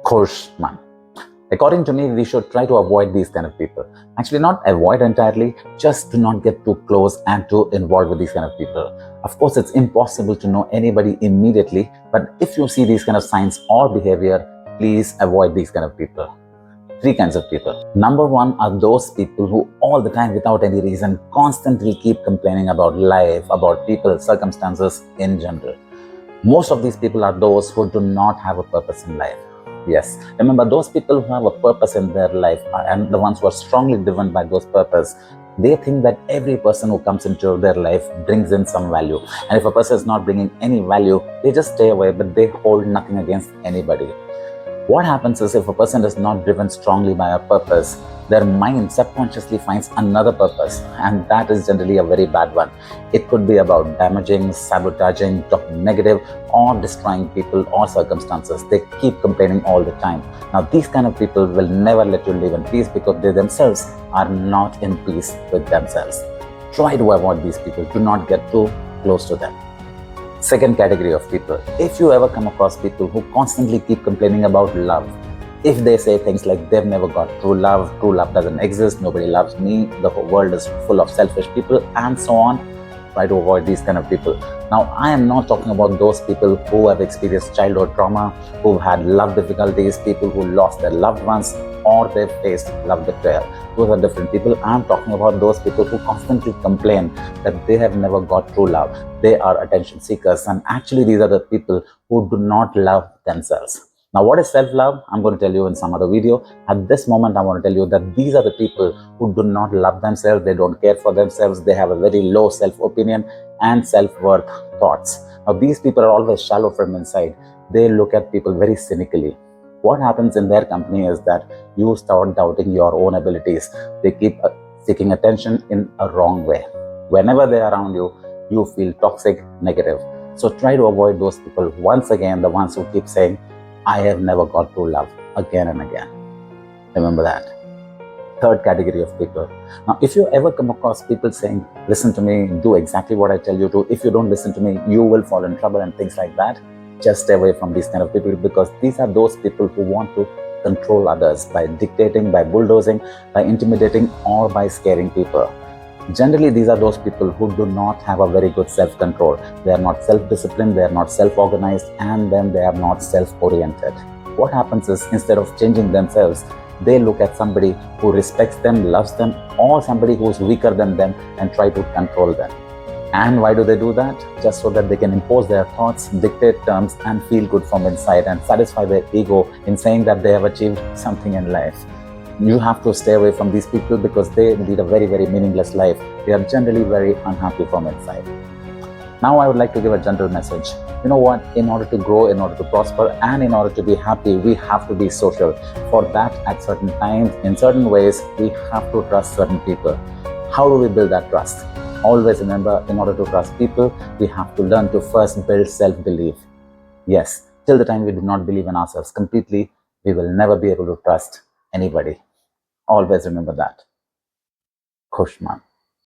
Kushman. According to me, we should try to avoid these kind of people. Actually, not avoid entirely, just to not get too close and too involved with these kind of people. Of course, it's impossible to know anybody immediately, but if you see these kind of signs or behavior, please avoid these kind of people. Three kinds of people. Number one are those people who all the time, without any reason, constantly keep complaining about life, about people, circumstances in general. Most of these people are those who do not have a purpose in life. Yes, remember, those people who have a purpose in their life and the ones who are strongly driven by those purpose, they think that every person who comes into their life brings in some value. And if a person is not bringing any value, they just stay away, but they hold nothing against anybody. What happens is, if a person is not driven strongly by a purpose, their mind subconsciously finds another purpose, and that is generally a very bad one. It could be about damaging, sabotaging, talking negative, or destroying people or circumstances. They keep complaining all the time. Now, these kind of people will never let you live in peace because they themselves are not in peace with themselves. Try to avoid these people. Do not get too close to them. Second category of people. If you ever come across people who constantly keep complaining about love, if they say things like they've never got true love doesn't exist, nobody loves me, the whole world is full of selfish people, and so on, try to avoid these kind of people. Now, I am not talking about those people who have experienced childhood trauma, who've had love difficulties, people who lost their loved ones, or they've faced love betrayal. Those are different people. I'm talking about those people who constantly complain that they have never got true love. They are attention seekers, and actually these are the people who do not love themselves. Now, what is self-love? I'm going to tell you in some other video. At this moment, I want to tell you that these are the people who do not love themselves. They don't care for themselves. They have a very low self-opinion and self-worth thoughts. Now, these people are always shallow from inside. They look at people very cynically. What happens in their company is that you start doubting your own abilities. They keep seeking attention in a wrong way. Whenever they are around you, you feel toxic, negative. So try to avoid those people. Once again, the ones who keep saying, I have never got true love, again and again. Remember that. Third category of people. Now, if you ever come across people saying, listen to me, do exactly what I tell you to, if you don't listen to me, you will fall in trouble and things like that, just stay away from these kind of people, because these are those people who want to control others by dictating, by bulldozing, by intimidating, or by scaring people. Generally, these are those people who do not have a very good self-control. They are not self-disciplined, they are not self-organized, and then they are not self-oriented. What happens is, instead of changing themselves, they look at somebody who respects them, loves them, or somebody who is weaker than them and try to control them. And why do they do that? Just so that they can impose their thoughts, dictate terms, and feel good from inside and satisfy their ego in saying that they have achieved something in life. You have to stay away from these people because they lead a very, very meaningless life. They are generally very unhappy from inside. Now, I would like to give a general message. You know what? In order to grow, in order to prosper, and in order to be happy, we have to be social. For that, at certain times, in certain ways, we have to trust certain people. How do we build that trust? Always remember, in order to trust people, we have to learn to first build self-belief. Yes, till the time we do not believe in ourselves completely, we will never be able to trust anybody. Always remember that. Kushman.